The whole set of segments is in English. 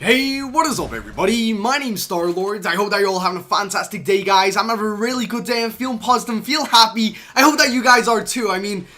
Hey, what is up everybody? My name's Starlords. I hope that you're all having a fantastic day, guys. I'm having a really good day. I'm feeling positive and feel happy. I hope that you guys are too. I mean,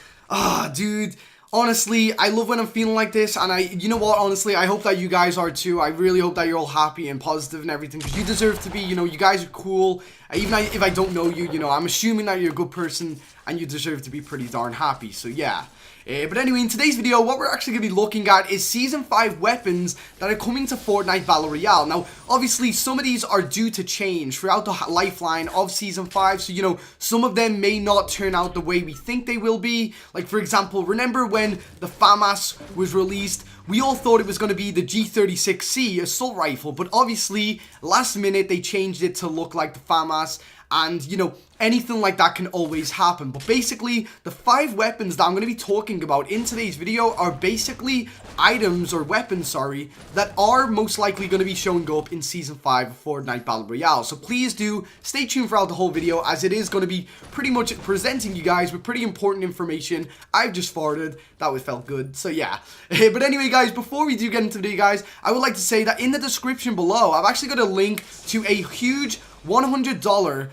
dude, honestly, I love when I'm feeling like this, and you know what, honestly, I hope that you guys are too. I really hope that you're all happy and positive and everything, because you deserve to be, you know, you guys are cool. Even if I don't know you, you know, I'm assuming that you're a good person, and you deserve to be pretty darn happy, so yeah. But anyway, in today's video, what we're actually going to be looking at is Season 5 weapons that are coming to Fortnite Battle Royale. Now, obviously, some of these are due to change throughout the lifeline of Season 5, so, you know, some of them may not turn out the way we think they will be. Like, for example, remember when the FAMAS was released? We all thought it was going to be the G36C assault rifle, but obviously, last minute, they changed it to look like the FAMAS. And, you know, anything like that can always happen. But basically, the 5 weapons that I'm going to be talking about in today's video are basically items, or weapons, sorry, that are most likely going to be showing up in Season 5 of Fortnite Battle Royale. So please do stay tuned throughout the whole video, as it is going to be pretty much presenting you guys with pretty important information. I've just farted. That felt good. So yeah. But anyway, guys, before we do get into the video, guys, I would like to say that in the description below, I've actually got a link to a huge $100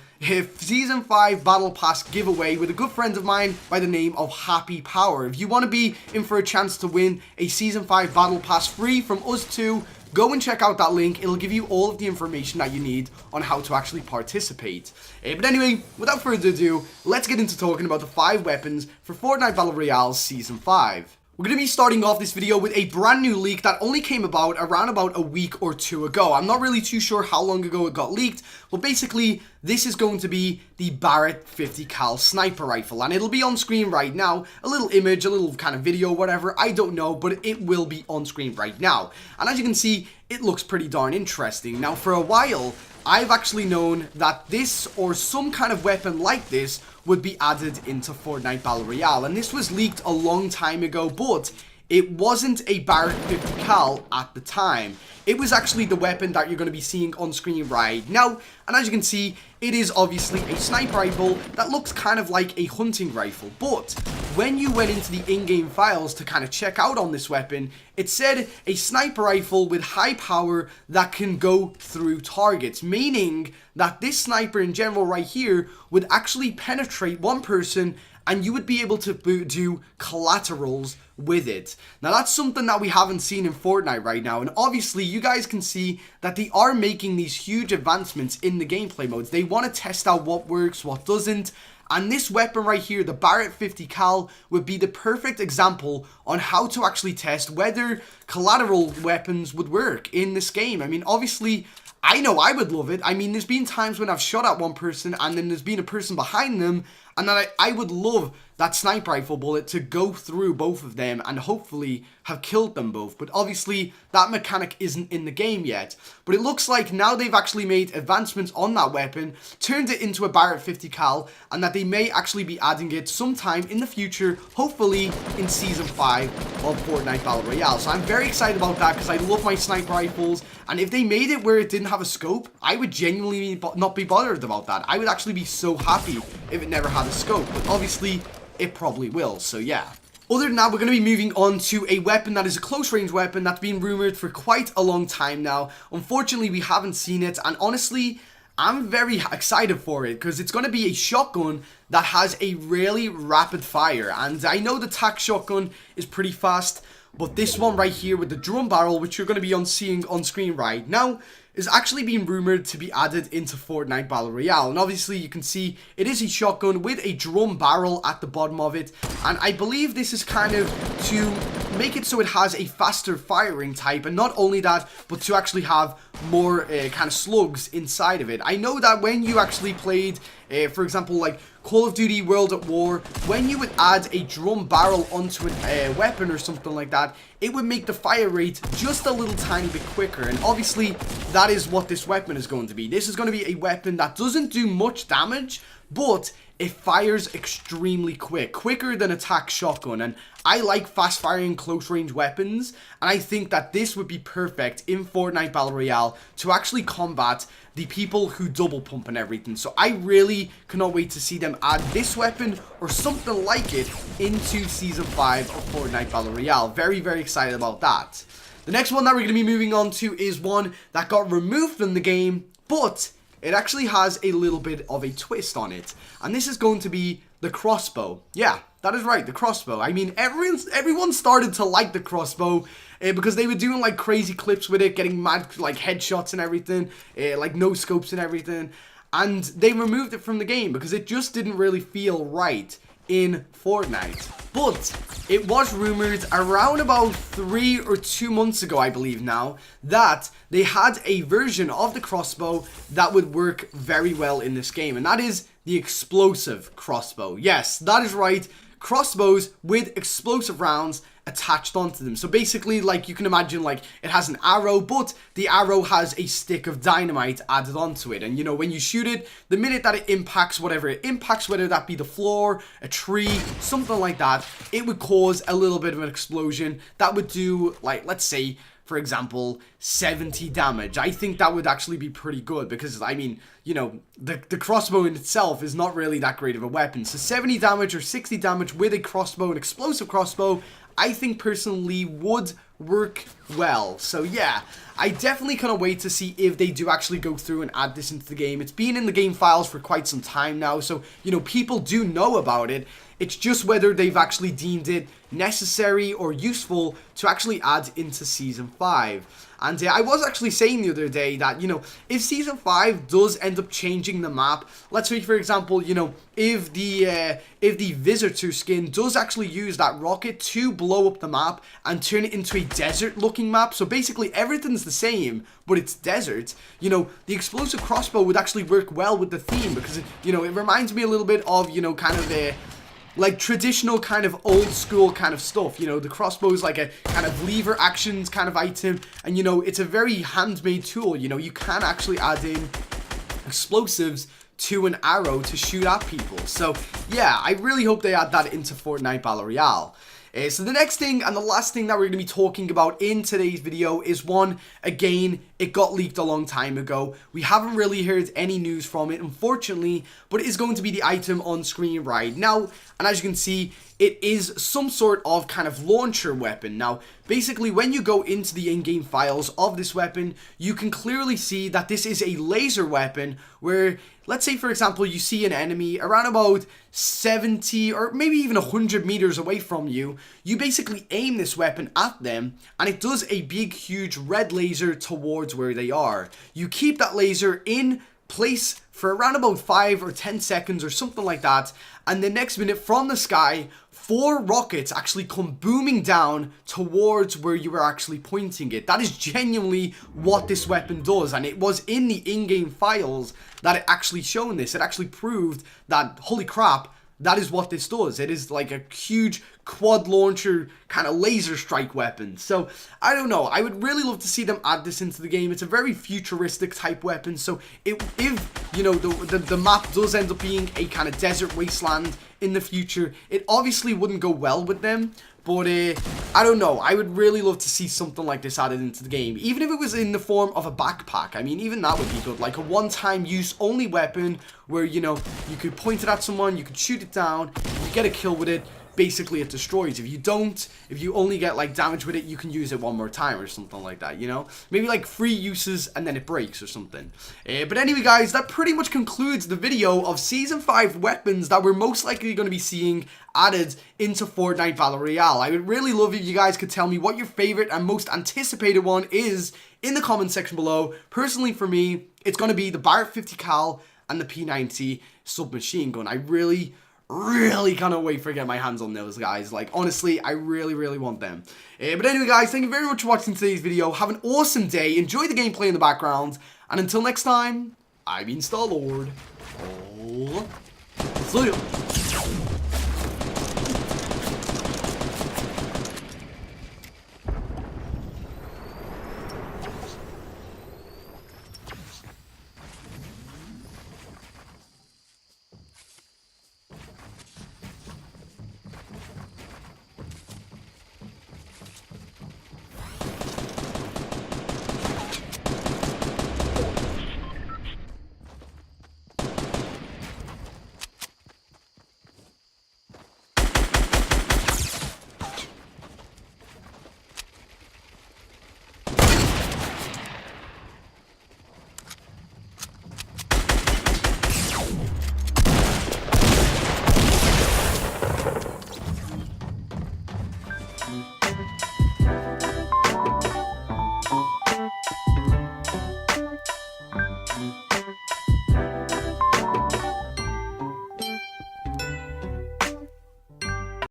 Season 5 Battle Pass giveaway with a good friend of mine by the name of Happy Power. If you want to be in for a chance to win a Season 5 Battle Pass free from us two, go and check out that link. It'll give you all of the information that you need on how to actually participate. But anyway, without further ado, let's get into talking about the 5 weapons for Fortnite Battle Royale Season 5. We're going to be starting off this video with a brand new leak that only came about around about a week or two ago. I'm not really too sure how long ago it got leaked, but basically this is going to be the Barrett 50 cal sniper rifle, and it'll be on screen right now. A little image, a little kind of video, whatever, I don't know, but it will be on screen right now. And as you can see, it looks pretty darn interesting. Now, for a while, I've actually known that this or some kind of weapon like this would be added into Fortnite Battle Royale, and this was leaked a long time ago, but it wasn't a Barrett 50 cal at the time. It was actually the weapon that you're going to be seeing on screen right now, and as you can see, it is obviously a sniper rifle that looks kind of like a hunting rifle. But when you went into the in-game files to kind of check out on this weapon, it said a sniper rifle with high power that can go through targets, meaning that this sniper in general right here would actually penetrate one person, and you would be able to do collaterals with it. Now, that's something that we haven't seen in Fortnite right now, and obviously you guys can see that they are making these huge advancements in the gameplay modes. They want to test out what works, what doesn't, and this weapon right here, the Barrett 50 cal, would be the perfect example on how to actually test whether collateral weapons would work in this game. I mean, obviously, I know I would love it. I mean, there's been times when I've shot at one person and then there's been a person behind them, and then I would love that sniper rifle bullet to go through both of them and hopefully have killed them both. But obviously, that mechanic isn't in the game yet. But it looks like now they've actually made advancements on that weapon, turned it into a Barrett 50 cal, and that they may actually be adding it sometime in the future, hopefully in Season 5 of Fortnite Battle Royale. So I'm very excited about that, because I love my sniper rifles, and if they made it where it didn't have a scope, I would genuinely not be bothered about that. I would actually be so happy if it never had a scope, but obviously it probably will, so yeah. Other than that, we're going to be moving on to a weapon that is a close range weapon that's been rumored for quite a long time now. Unfortunately, we haven't seen it, and honestly, I'm very excited for it, because it's going to be a shotgun that has a really rapid fire. And I know the TAC shotgun is pretty fast, but this one right here with the drum barrel, which you're going to be seeing on screen right now, is actually being rumored to be added into Fortnite Battle Royale. And obviously you can see it is a shotgun with a drum barrel at the bottom of it, and I believe this is kind of to make it so it has a faster firing type, and not only that, but to actually have more kind of slugs inside of it. I know that when you actually played for example, like Call of Duty World at War, when you would add a drum barrel onto a weapon or something like that, it would make the fire rate just a little tiny bit quicker. And obviously that is what this weapon is going to be. This is going to be a weapon that doesn't do much damage, but it fires extremely quicker than a TAC shotgun, and I like fast firing close range weapons, and I think that this would be perfect in Fortnite Battle Royale to actually combat the people who double pump and everything. So I really cannot wait to see them add this weapon or something like it into Season 5 of Fortnite Battle Royale. Very, very excited about that. the next one that we're going to be moving on to is one that got removed from the game, but it actually has a little bit of a twist on it. And this is going to be the crossbow. Yeah, that is right, the crossbow. I mean, everyone started to like the crossbow because they were doing like crazy clips with it, getting mad like headshots and everything, like no scopes and everything. And they removed it from the game because it just didn't really feel right in Fortnite. But it was rumored around about 3 or 2 months ago, I believe now, that they had a version of the crossbow that would work very well in this game, and that is the explosive crossbow. Yes, that is right, crossbows with explosive rounds attached onto them. So basically, like, you can imagine, like, it has an arrow, but the arrow has a stick of dynamite added onto it. And, you know, when you shoot it, the minute that it impacts whatever it impacts, whether that be the floor, a tree, something like that, it would cause a little bit of an explosion that would do, like, let's say, for example, 70 damage. I think that would actually be pretty good because, I mean, you know, the crossbow in itself is not really that great of a weapon. So 70 damage or 60 damage with a crossbow, an explosive crossbow, I think personally would work well. So yeah, I definitely kind of wait to see if they do actually go through and add this into the game. It's been in the game files for quite some time now, so, you know, people do know about it. It's just whether they've actually deemed it necessary or useful to actually add into Season 5. And I was actually saying the other day that, you know, if Season 5 does end up changing the map, let's say, for example, you know, if the visitor skin does actually use that rocket to blow up the map and turn it into a desert-looking map, so basically everything's the same, but it's desert, you know, the explosive crossbow would actually work well with the theme because, it, you know, it reminds me a little bit of, you know, kind of a like traditional kind of old school kind of stuff. You know, the crossbow is like a kind of lever actions kind of item, and, you know, it's a very handmade tool. You know, you can actually add in explosives to an arrow to shoot at people. So yeah, I really hope they add that into Fortnite Battle Royale. So the next thing and the last thing that we're going to be talking about in today's video is one, again, it got leaked a long time ago. We haven't really heard any news from it, unfortunately, but it is going to be the item on screen right now. And as you can see, it is some sort of kind of launcher weapon. Now, basically, when you go into the in-game files of this weapon, you can clearly see that this is a laser weapon where, let's say, for example, you see an enemy around about 70 or maybe even 100 meters away from you. You basically aim this weapon at them, and it does a big, huge red laser towards where they are. You keep that laser in place for around about 5 or 10 seconds or something like that, and the next minute from the sky, 4 rockets actually come booming down towards where you were actually pointing it. That is genuinely what this weapon does, and it was in the in-game files that it actually shown this. It actually proved that, holy crap, that is what this does. It is like a huge quad launcher kind of laser strike weapon. So I don't know, I would really love to see them add this into the game. It's a very futuristic type weapon, so if you know the map does end up being a kind of desert wasteland in the future, it obviously wouldn't go well with them. But I don't know, I would really love to see something like this added into the game, even if it was in the form of a backpack. I mean, even that would be good, like a one-time use only weapon where, you know, you could point it at someone, you could shoot it down, you get a kill with it, basically it destroys. If you don't, if you only get like damage with it, you can use it one more time or something like that, you know, maybe like 3 uses and then it breaks or something. But anyway, guys, that pretty much concludes the video of Season 5 weapons that we're most likely going to be seeing added into Fortnite Battle Royale. I would really love if you guys could tell me what your favorite and most anticipated one is in the comment section below. Personally, for me, it's going to be the Barrett 50 cal and the P90 submachine gun. I really cannot wait for getting my hands on those, guys. Like, honestly, I really want them. But anyway, guys, thank you very much for watching today's video. Have an awesome day. Enjoy the gameplay in the background. And until next time, I've been Star-Lord. Oh, see ya.